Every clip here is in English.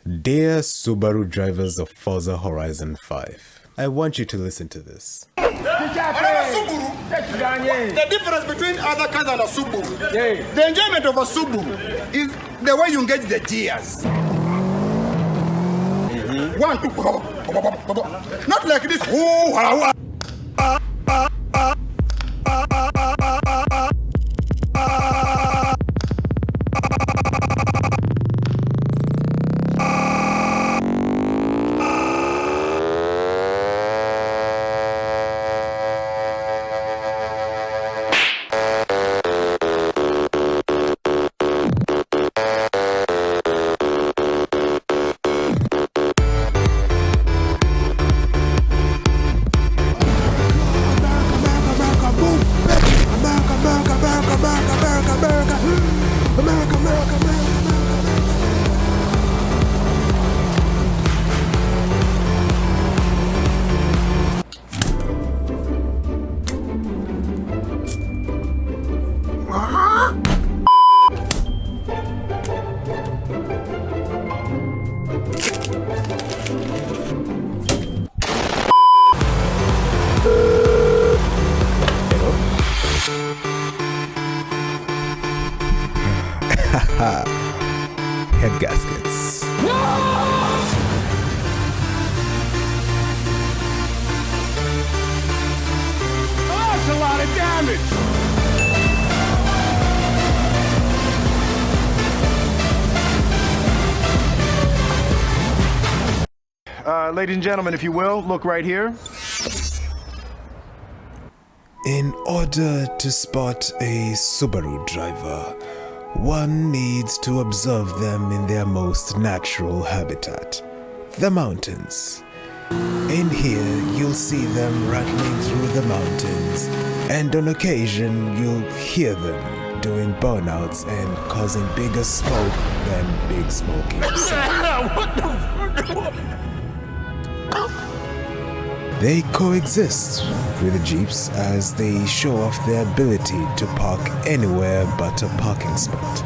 Dear Subaru drivers of Forza Horizon 5, I want you to listen to this. The difference between other cars and a Subaru, the enjoyment of a Subaru is the way you engage the gears. One, two, not like this. Head gaskets. No! Oh, that's a lot of damage! Ladies and gentlemen, if you will, look right here. In order to spot a Subaru driver, one needs to observe them in their most natural habitat, the mountains. In here, you'll see them rattling through the mountains, and on occasion, you'll hear them doing burnouts and causing bigger smoke than Big Smoke himself. They coexist with the Jeeps as they show off their ability to park anywhere but a parking spot.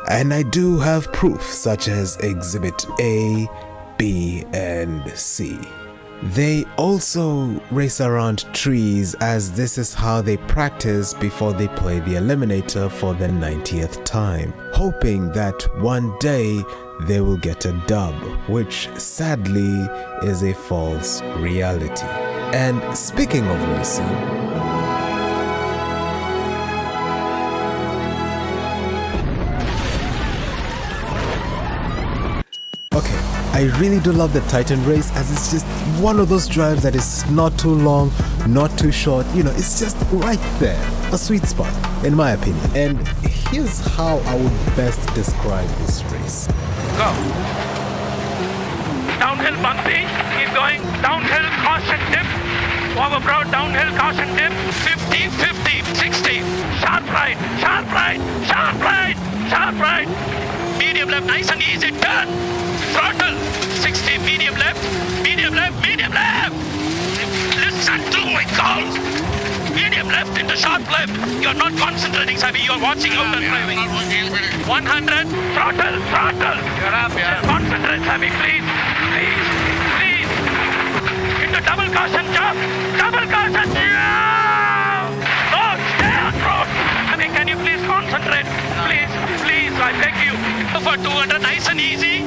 And I do have proof such as Exhibit A, B, and C. They also race around trees as this is how they practice before they play the Eliminator for the 90th time, hoping that one day they will get a dub, which sadly is a false reality. And speaking of racing, okay, I really do love the Titan race as it's just one of those drives that is not too long, not too short, you know, it's just right there, a sweet spot in my opinion. And here's how I would best describe this race. Go. Downhill bumpy, keep going, downhill caution dip, overbroad downhill caution dip, 50, 50, 60, sharp right, sharp right, sharp right, sharp right, medium left, nice and easy, turn, throttle, 60, medium left, medium left, medium left, listen to my calls, medium left into sharp left, you're not concentrating, Samir, you're watching out and driving, 100, throttle, throttle, you're up, yeah. Concentrate, Samir, please, please, please, into double caution jump, double caution, yeah! Oh, stay on road, Samir, can you please concentrate, please, please, I beg you, for 200, nice and easy,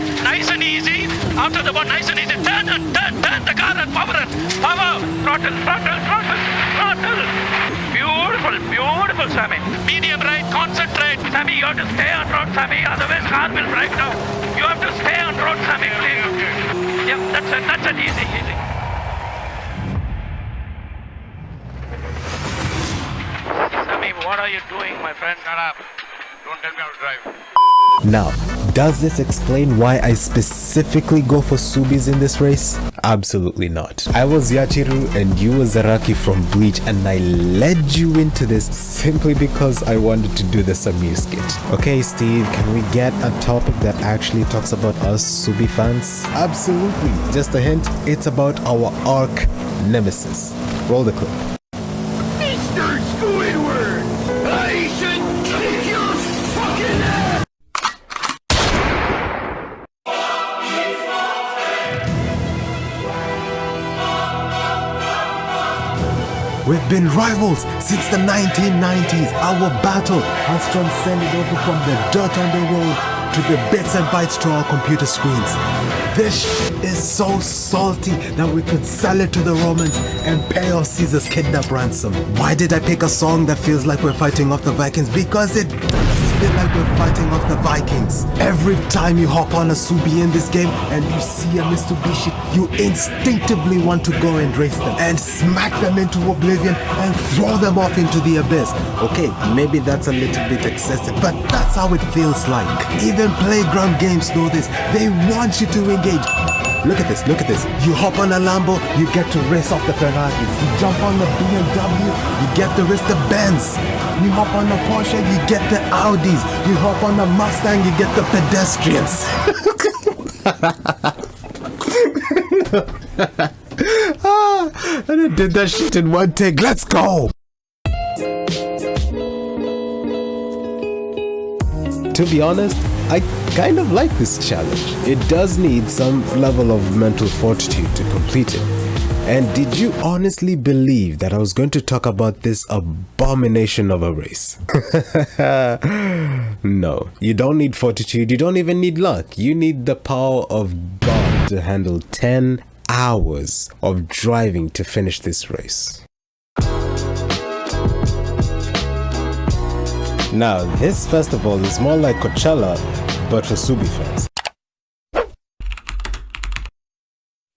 after the one, nice and easy, turn the car and power it, power, throttle, throttle, throttle, throttle, beautiful, beautiful, Samir, medium right, concentrate, Samir, you have to stay on road, Samir, otherwise car will break down, you have to stay on road, Samir, please, yeah, that's it, easy, easy. Samir, what are you doing, my friend? Shut up, don't tell me how to drive. Now, does this explain why I specifically go for Subis in this race? Absolutely not. I was Yachiru and you were Zaraki from Bleach and I led you into this simply because I wanted to do the Samir skit. Okay Steve, can we get a topic that actually talks about us Subi fans? Absolutely. Just a hint, it's about our arch nemesis. Roll the clip. Mr. Squidward! I should kick your fucking ass! We've been rivals since the 1990s. Our battle has transcended over from the dirt on the road to the bits and bytes to our computer screens. This is so salty that we could sell it to the Romans and pay off Caesar's kidnap ransom. Why did I pick a song that feels like we're fighting off the Vikings? Because it does feel like we're fighting off the Vikings. Every time you hop on a Subi in this game and you see a Mitsubishi, you instinctively want to go and race them and smack them into oblivion and throw them off into the abyss. Okay, maybe that's a little bit excessive, but that's how it feels like. Even playground games know this. They want you to engage. Look at this, look at this. You hop on a Lambo, you get to race off the Ferraris. You jump on the BMW, you get to race the Benz. You hop on a Porsche, you get the Audis. You hop on a Mustang, you get the pedestrians. And I did that shit in one take. Let's go! To be honest, I kind of like this challenge. It does need some level of mental fortitude to complete it. And did you honestly believe that I was going to talk about this abomination of a race? No, you don't need fortitude, you don't even need luck. You need the power of God to handle 10 hours of driving to finish this race. Now, this festival is more like Coachella, but for Subi fans.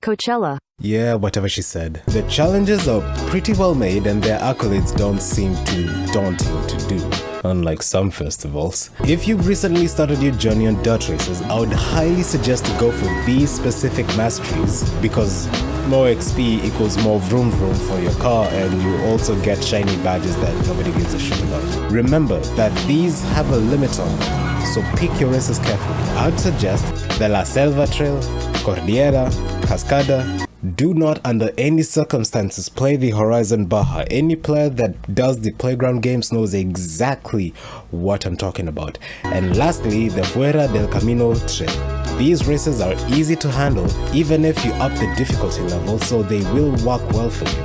Coachella. Yeah, whatever she said. The challenges are pretty well made and their accolades don't seem too daunting to do, unlike some festivals. If you've recently started your journey on dirt races, I would highly suggest to go for these specific masteries because more XP equals more vroom vroom for your car and you also get shiny badges that nobody gives a shit about. Remember that these have a limit on them, so pick your races carefully. I would suggest the La Selva Trail, Cordillera, Cascada. Do not under any circumstances play the Horizon Baja. Any player that does the playground games knows exactly what I'm talking about. And lastly, the Fuera del Camino Trail. These races are easy to handle even if you up the difficulty level, so they will work well for you.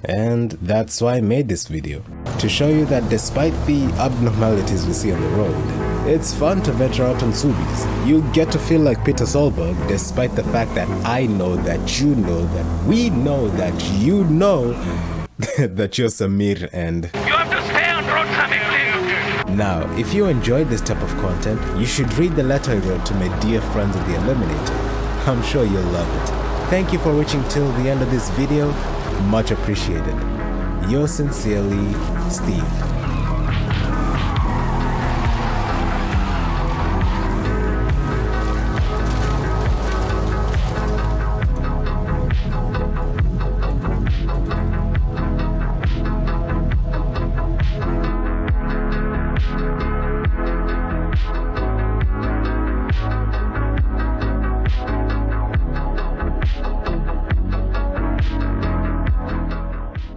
And that's why I made this video, to show you that despite the abnormalities we see on the road, it's fun to venture out on Subis. You get to feel like Peter Solberg despite the fact that I know that you know that we know that you know that you're Samir and... You have to stay on road traffic, please. Now, if you enjoyed this type of content, you should read the letter I wrote to my dear friends of the Eliminator. I'm sure you'll love it. Thank you for watching till the end of this video. Much appreciated. Yours sincerely, Steve.